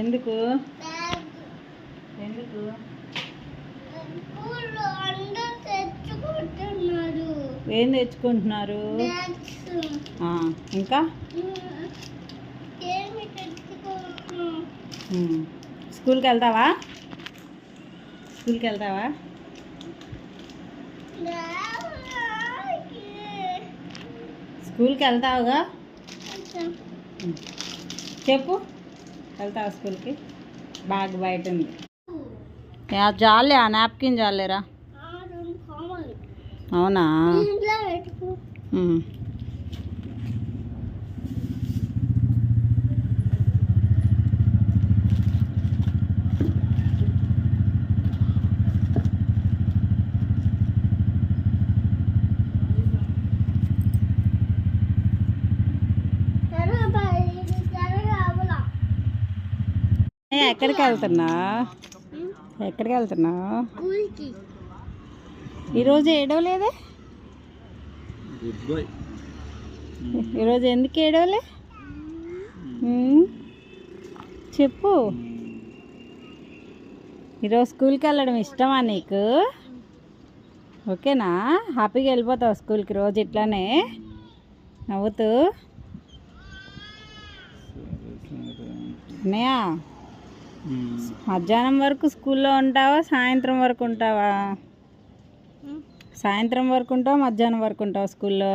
ఎందుకు ఎందుకు ఏం తెచ్చుకుంటున్నారు? ఇంకా స్కూల్కి వెళ్తావా? స్కూల్కి వెళ్తావా? స్కూల్కి వెళ్తావుగా? చెప్పు, వెళ్తావా స్కూల్కి? బ్యాగ్ బయట ఉంది. జాలే, ఆ నాప్కిన్ జాలేరా. అవునా? ఎక్కడికి వెళ్తున్నా? ఎక్కడికి వెళ్తున్నా? ఈరోజు ఏడవలేదే? ఈరోజు ఎందుకు ఏడవలే? చెప్పు. ఈరోజు స్కూల్కి వెళ్ళడం ఇష్టమా నీకు? ఓకేనా? హ్యాపీగా వెళ్ళిపోతావు స్కూల్కి రోజు ఇట్లానే నవ్వుతూ? అన్నయ్య, మధ్యాహ్నం వరకు స్కూల్లో ఉంటావా, సాయంత్రం వరకు ఉంటావా? సాయంత్రం వరకు ఉంటావా, మధ్యాహ్నం వరకు ఉంటావా స్కూల్లో?